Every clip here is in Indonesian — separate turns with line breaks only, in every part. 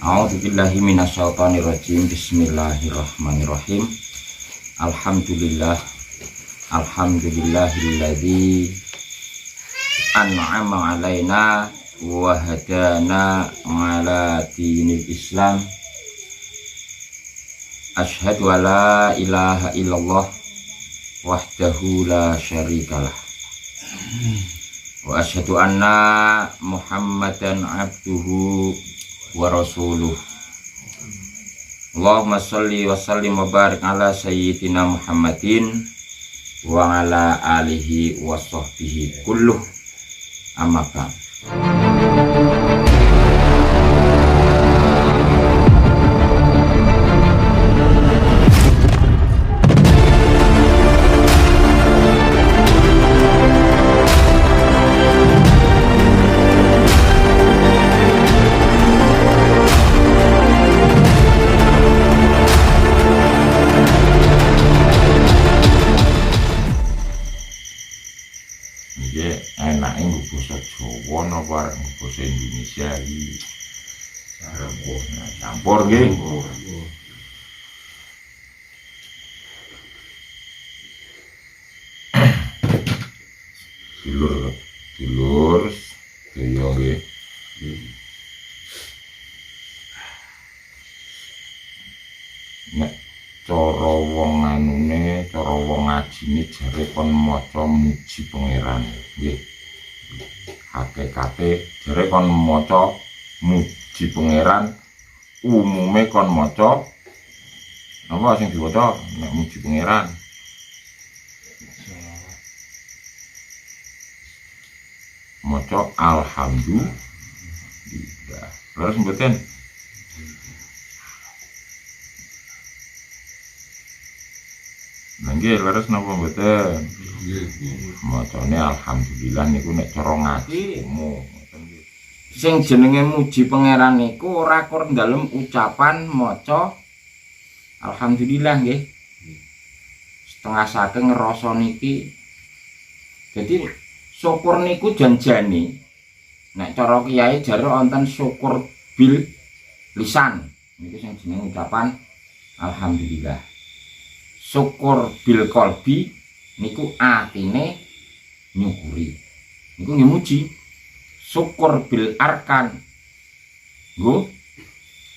A'udzubillahi minasyaitonirrajim. Bismillahirrahmanirrahim. Alhamdulillahilladzi an'ama 'alaina wa hadana 'ala dinil Islam. Asyhadu an la ilaha illallah wahdahu la syarikalah. Wa asyhadu anna Muhammadan abduhu wa rasuluh. Allahumma sholli wa sallim wa barik ala sayyidina Muhammadin wa ala alihi wa sahbihi kulluh. Amma ba'd. Enaknya nggo basa Jawa napa arek nggo basa Indonesia iki? Campur nggih. Dulur sedaya nggih. Nek cara wong anune, cara wong ngajine jare kon maca muji pangeran nggih. Hakikate jare kon maca muji pangeran, umume kon maca napa sing diwaca nek muji pangeran? Maca alhamdulillah. Terus mboten nggih, leres napa mboten? Macane alhamdulillah niku nek cara ngaji ngoten nggih. Sing jenenge muji pangeran niku ora kur dalem ucapan maca alhamdulillah nggih. Setengah saking rasa niki. Jadi syukur niku janjane nek cara kiai jare wonten syukur bil lisan. Niku sing jenenge ucapan alhamdulillah. Syukur bil qalbi niku atine nyukuri. Niku nggih muji. Syukur bil arkan nggo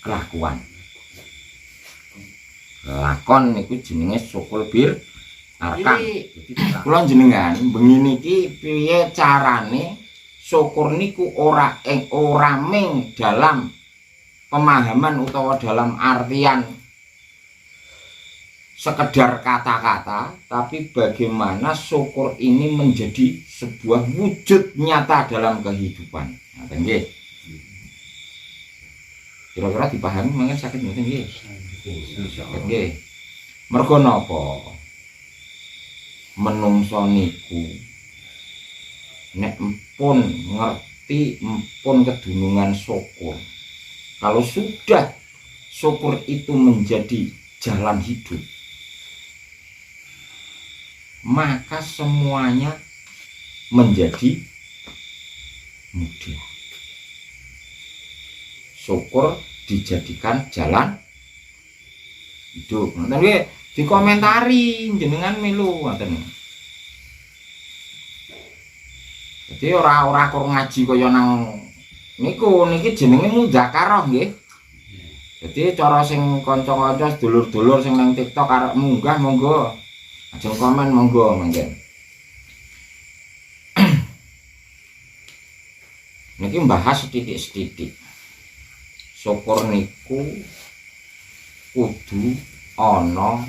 kelakuan. Lakon niku jenenge syukur bil arkan. Kula jenengan bengi niki piye carane syukur niku ora ming dalam pemahaman utawa dalam artian sekedar kata-kata, tapi bagaimana syukur ini menjadi sebuah wujud nyata dalam kehidupan. Nah, nggih. Kira-kira dipahami mangke saged mboten nggih? Saged nggih. Mergo napa? Menungso niku nek empun ngerti, empun kedunungan syukur. Kalau sudah syukur itu menjadi jalan hidup, maka semuanya menjadi mudah. Syukur dijadikan jalan hidup. Nanti dikomentari jenengan melu ngoten. Jadi ora kur ngaji kaya nang niku niki jenenge mudzakarah nggih. Jadi cara sing kanca-kanca sedulur-dulur sing nang TikTok arep munggah monggo. Ajeng komen monggo mangken. Niki mbahas sithik-sithik. Syukur niku kudu ana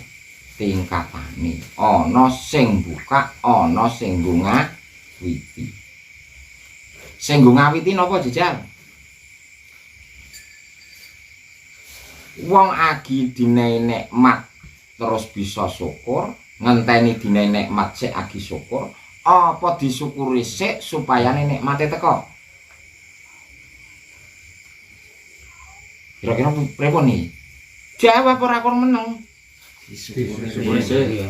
tingkatane. Ana sing buka, ana sing ngawiti. Sing ngawiti napa jejal? Wong agi dinehi nikmat terus bisa syukur, ngenteni dine nikmat sik agi syukur, apa disyukuri sik supaya nikmate teko? Kira-kira pripun nih? Jawab ora kur meneng. Disyukuri sik.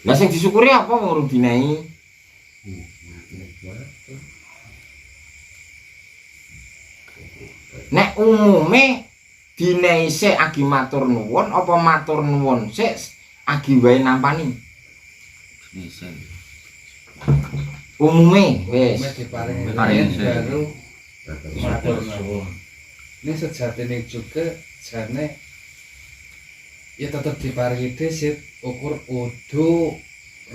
Lah sing disyukuri apa urung dinehi? Nek umume dine isih agi matur nuwun apa matur nuwun sik agi wae nampani. Umume wis
diparingi baru matur nuwun. Ini sejatine juga jane ya tetep diparingi dhisit ukur udu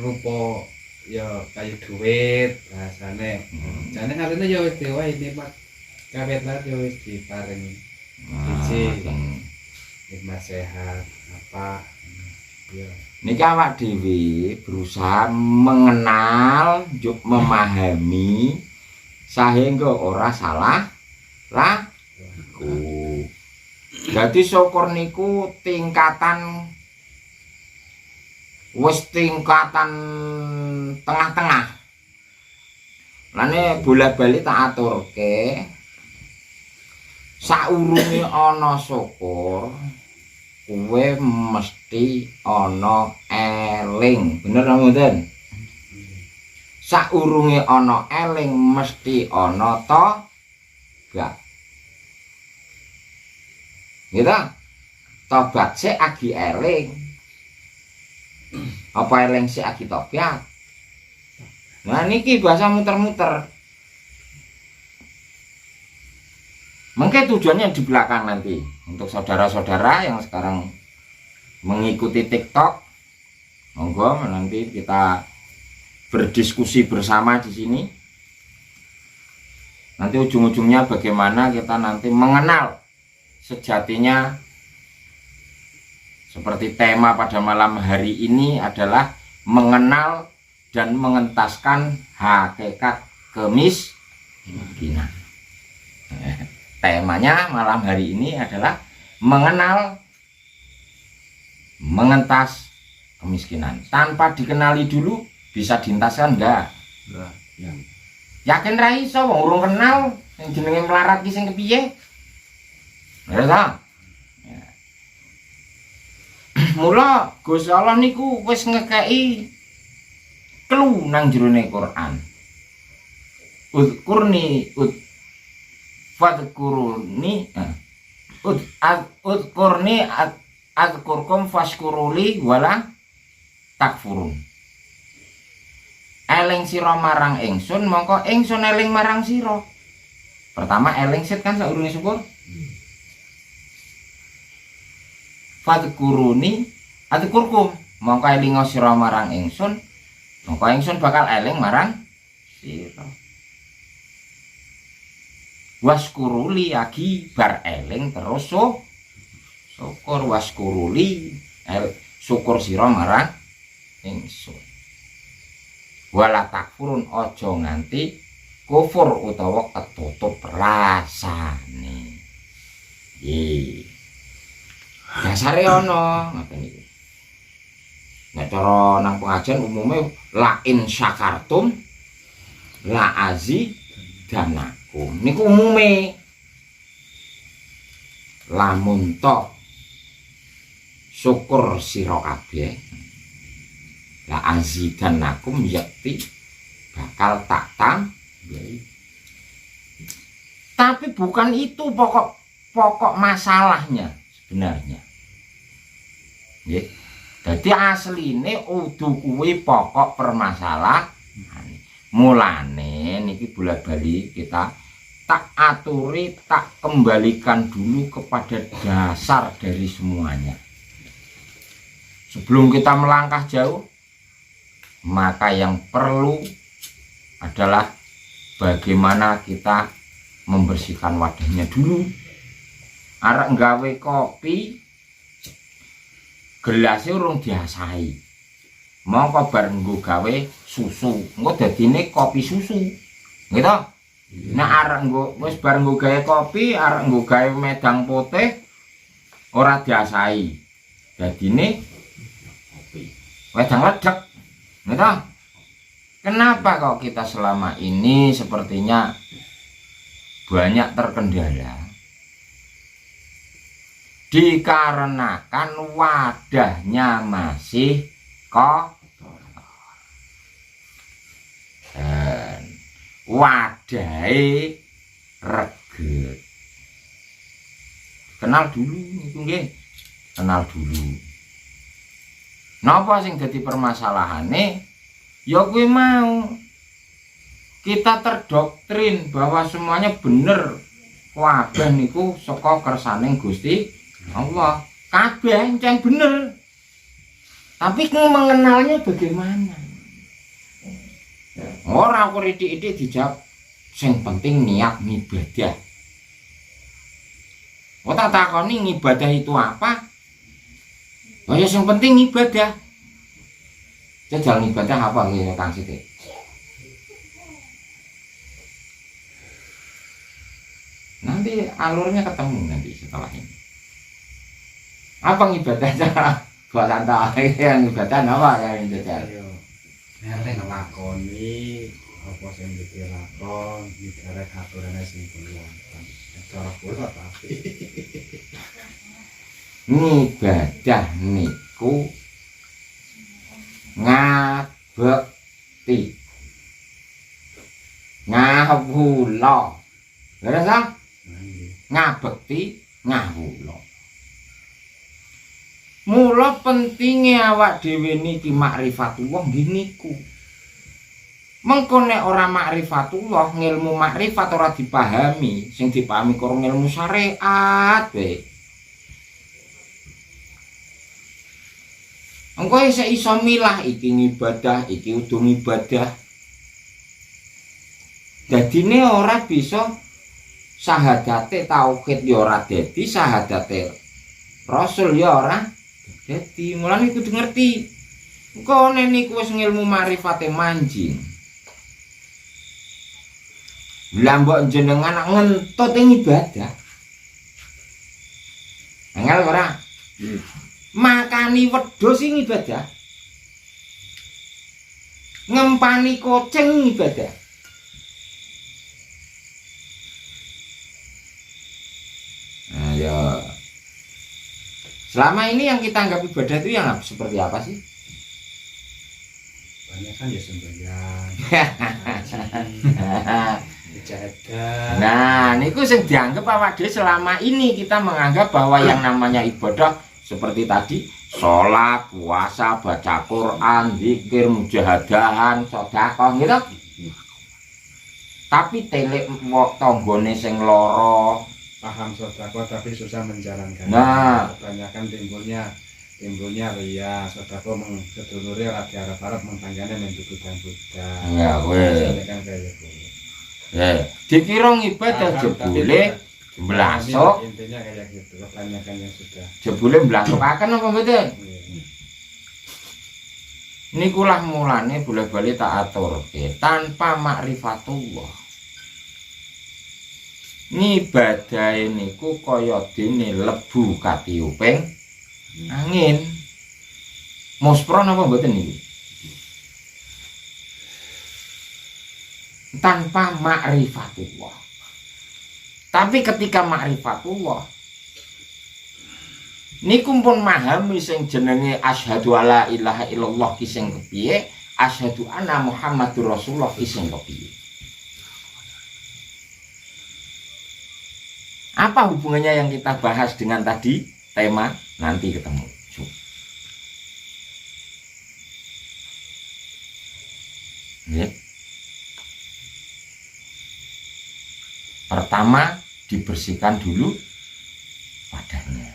rupa ya kayu duit bahasane. Jane arene ya wis dewa ini Pak. Kawit lah ya wis diparingi. Siji nikmat sehat apa ya.
Niki awak dhewe berusaha mengenal, juk memahami sehingga ora salah laku. Jadi syukur niku tingkatan wis tingkatan tengah-tengah. Lane bola-bali tak aturke. Saurunge ana syukur, kowe mesti ana eling. Bener apa mboten? Saurunge ana eling mesti ana tobat. Gitu? Tobat sik agi eling. Apa eling sik agi tobat? Nah niki bahasa muter-muter. Mungkin tujuannya di belakang nanti untuk saudara-saudara yang sekarang mengikuti TikTok, monggo nanti kita berdiskusi bersama di sini. Nanti ujung-ujungnya bagaimana kita nanti mengenal sejatinya, seperti tema pada malam hari ini adalah mengenal dan mengentaskan hakikat kemiskinan. Temanya malam hari ini adalah mengenal, mengentas kemiskinan. Tanpa dikenali dulu bisa dientaskan enggak?
Ya.
Yakin ra iso wong urung kenal sing jenenge melarat ki sing kepiye? Ya ta? Ya. Mula Gusti Allah niku wis ngekeki clue nang jerone Quran. Udkurni fadkuruni udkurni adkurkum fashkuruli wala takfurun. Eling sira marang ingsun mongko ingsun eling marang sira. Pertama eling sit kan saurunge syukur. Fadkuruni adkurkum mongko eling sira marang ingsun mongko ingsun bakal eling marang sira. Waskuruli agi bar eling terus syukur waskuruli syukur sira marang ingsun. Wala takfurun aja nganti kufur utawa ketutup rasane. Nggih. Dasare ana ngoten niku. Nek cara nang pengajian umume la in syakartum la azidanakum. Niku umume lamun tok syukur sira kabeh la azidanakum yakti bakal tak tambahi. Tapi bukan itu pokok masalahnya sebenarnya. Nggih. Dadi asline udu kuwi pokok permasalahan. Mulane niki bola-bali kita tak aturi, tak kembalikan dulu kepada dasar dari semuanya. Sebelum kita melangkah jauh, maka yang perlu adalah bagaimana kita membersihkan wadahnya dulu. Arek nggawe kopi, gelasnya urung diasahi. Mongko bar nggo gawe susu, engko dadine kopi susu. Gitu. Nek arek nggo wis bar nggo gawe kopi, arek nggo gawe medang putih ora diasahi. Dadine kopi. Wedang ledek. Gitu. Kenapa kok kita selama ini sepertinya banyak terkendala? Dikarenakan wadahnya masih kotor. Dan wadahe reget. kenal dulu niku nggih. Kenal dulu. Napa sing dadi permasalahane? Ya kuwi mau kita terdoktrin bahwa semuanya bener kabeh niku saka kersaning Gusti Allah. Kabeh encen bener. Tapi mengenalnya bagaimana? Ora aku ridik-ridik dijawab sing penting niat ngibadah. Oh tak takoni ngibadah itu apa? Oh ya yang penting ibadah. Jajal ibadah apa nih Kang Siti? Nanti alurnya ketemu nanti setelah ini. Apa ibadahnya? Buat anda yang ibadah apa yang jajal?
Ngerti ngelakoni apa sing dilakon, digarek aturane sing kula. Cara kula tapi
ngibadah niku ngabekti ngawula beres ah ngabekti ngawula mula pentingnya awak dhewe niki makrifatullah nggih niku mengko nek ora makrifatullah ngilmu makrifat ora dipahami sing dipahami karo ilmu syariat wae. Engko isih iso milah iki ngibadah, iki udu ngibadah. Dadine ora bisa syahadate tauhid ya ora dadi, syahadate rasul ya ora dadi. Mulane kudu ngerti. Engko nek niku wis ngilmu marifate manjing. Lah mbok jenengan ngentut ing ibadah. Angel ora? Makani wedhus sing ibadah. Ngempani kucing ibadah. Nah, ya. Selama ini yang kita anggap ibadah itu yang seperti apa sih?
banyak kan ya sembahyang.
Nah, niku sing dianggap awak dhewe selama ini kita menganggap bahwa yang namanya ibadah seperti tadi sholat, puasa, baca Quran, zikir, mujahadahan, sedekah gitu. Tapi telek tanggane sing lara,
paham sedekah tapi susah menjalankan.
Nah,
kebanyakan timbulnya ria, sedekah sedulure ora diarep-arep mentanggane men budal-budal.
Ya weh.
Kan kaya gitu.
Dikira ibadah jebule mblasok.
Intinya kayak gitu, kebanyakan yang sudah.
Jebule mblasokaken apa mboten? Nikulah mulane boleh-bali tak aturke tanpa makrifatullah. Ngibadahe niku kaya dene lebu katiuping angin. Muspron apa mboten niku? Tanpa makrifatullah. Tapi ketika makrifatullah niku pun memahami sing jenenge asyhadu alla ilaha illallah ki sing kepiye, asyhadu anna muhammadur rasulullah ki sing kepiye. Apa hubungannya yang kita bahas dengan tadi tema? Nanti ketemu. Ya. Pertama dibersihkan dulu padanya.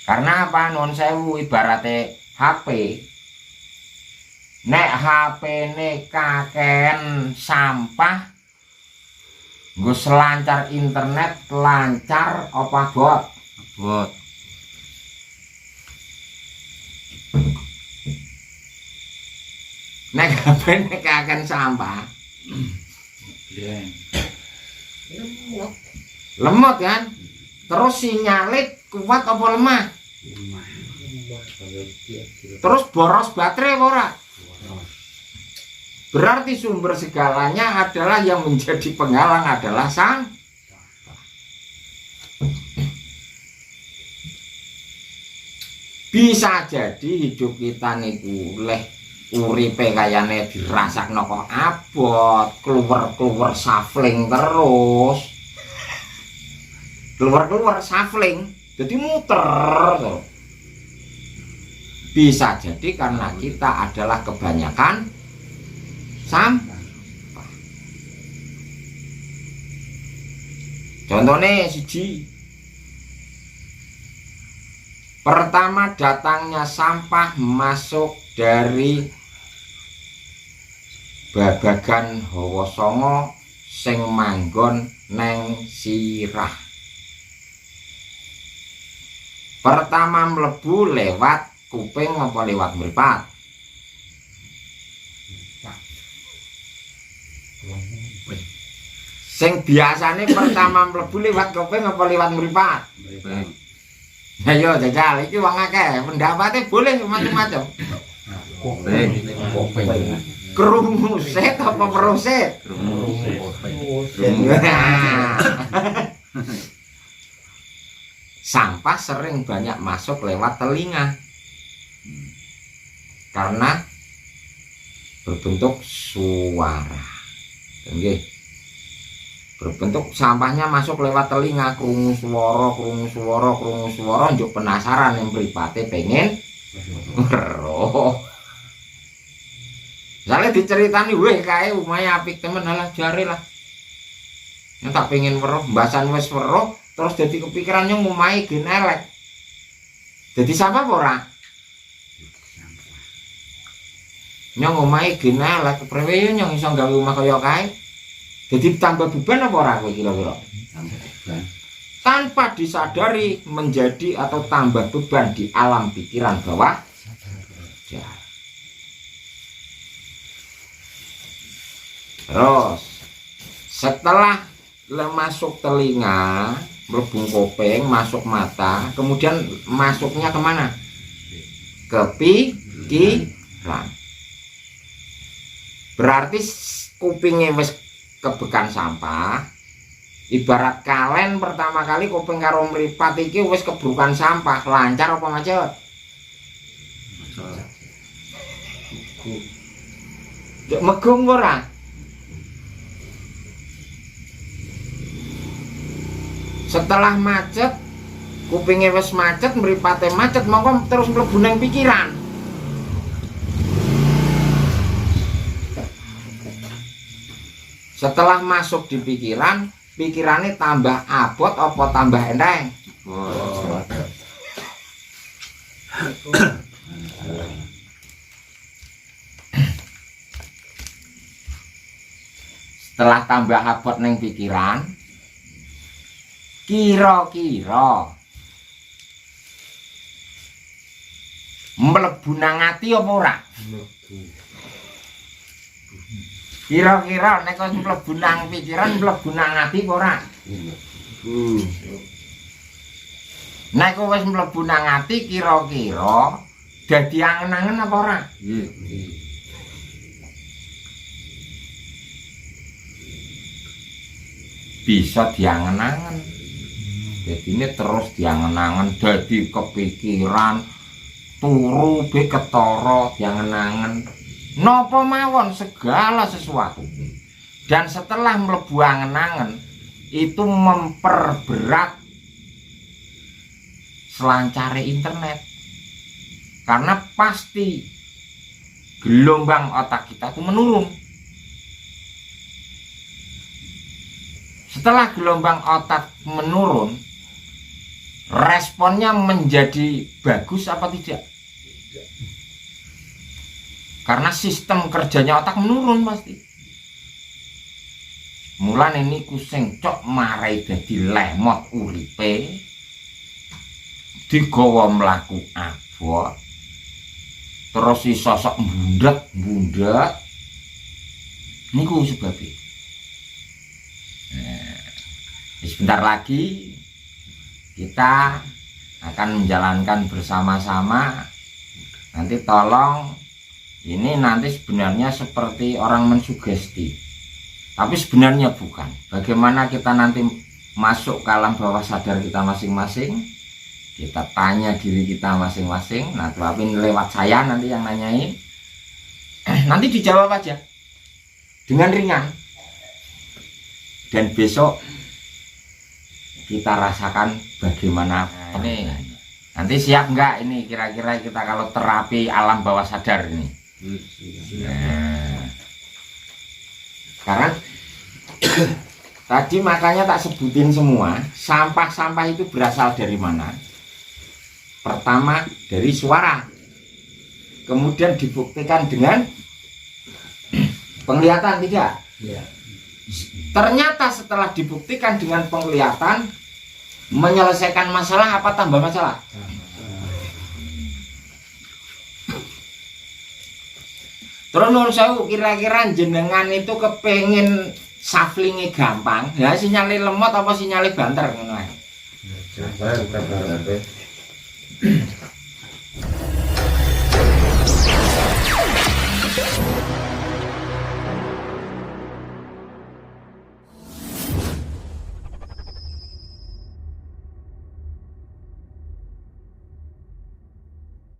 Karena apa? Non sewu ibaratnya HP. Nek HP ne kaken sampah, nggo selancar internet lancar apa bot? Bot. Nek HP ne kaken sampah. Lemot kan? Terus sinyalit kuat apa lemah? Terus boros baterai ora? Berarti sumber segalanya adalah yang menjadi penghalang adalah sang. Bisa jadi hidup kita niku leh uripe kayane dirasakno kok abot, keluar safling terus. keluar shuffling, jadi muter tuh. Bisa jadi karena kita adalah kebanyakan sampah. Contohnya siji, pertama datangnya sampah masuk dari babagan Hawa Songo sing manggon neng sirah. Pertama mlebu lewat kuping apa lewat mripat? Sing biasane pertama mlebu lewat kuping apa lewat mripat? Ayo jajal, iki wong akeh, pendapatnya boleh macam-macam. Kuping. Krungu set apa peruset? Sampah sering banyak masuk lewat telinga karena berbentuk suara. Nggih. Berbentuk sampahnya masuk lewat telinga, krungu swara, njuk penasaran yang mripate pengen weruh. Misalnya diceritani, weh kae omahe apik temen, alah jare lah. Nek tak pengen weruh, mbasan wis weruh, terus dadi kepikiran nyong omahe gen elek. Dadi sampah apa ora? Nyong omahe gen elek, kepriwe yo nyong iso gawe omah kaya kae? Dadi tambah beban apa ora kowe kira-kira? Tanpa disadari menjadi atau tambah beban di alam pikiran bawah sadar. Terus setelah masuk telinga, mlebu kuping, masuk mata, kemudian masuknya kemana? Ke pikiran. Berarti kupingnya wis kebekan sampah. Ibarat kalen pertama kali kuping karo mripat iki wis kebrukan sampah, lancar apa macet? Megung ora? Setelah macet, kupingnya wis macet, mripate macet, mongko terus mlebu nang pikiran. Setelah masuk di pikiran, pikirannya tambah abot apa tambah enteng? Setelah tambah abot nang pikiran, kira-kira mlebu nang ati apa ora? Kira-kira nek kok mlebu nang pikiran mlebu nang ati apa ora? Nek kok wis mlebu nang ati kira-kira dadi angen-angen apa ora? Bisa diangen-angen. Jadi ini terus diangen-angen, dadi kepikiran, turu be ketara diangen-angen. Napa mawon segala sesuatu. Dan setelah mlebu angen-angen itu memperberat selancare internet. Karena pasti gelombang otak kita itu menurun. Setelah gelombang otak menurun, responnya menjadi bagus apa tidak? Karena sistem kerjanya otak menurun pasti. Mulane niku sing cok marai dadi lemot uripe, digawa mlaku abot, terus isosok mbundhet niku sebabnya. Sebentar lagi kita akan menjalankan bersama-sama. Nanti tolong, ini nanti sebenarnya seperti orang mensugesti, tapi sebenarnya bukan. Bagaimana kita nanti masuk ke alam bawah sadar kita masing-masing, kita tanya diri kita masing-masing. Nah, tapi lewat saya nanti yang nanyain, nanti dijawab aja dengan ringan. Dan besok kita rasakan bagaimana ini. Nanti siap nggak ini kira-kira kita kalau terapi alam bawah sadar ini? Nah, sekarang tadi makanya tak sebutin semua sampah-sampah itu berasal dari mana. Pertama dari suara, kemudian dibuktikan dengan penglihatan, tidak? Ternyata setelah dibuktikan dengan penglihatan menyelesaikan masalah apa tambah masalah? Terus menurut saya kira-kira jenengan itu kepengin shufflingnya gampang, ya sinyalnya lemot apa sinyalnya banter ngono ae.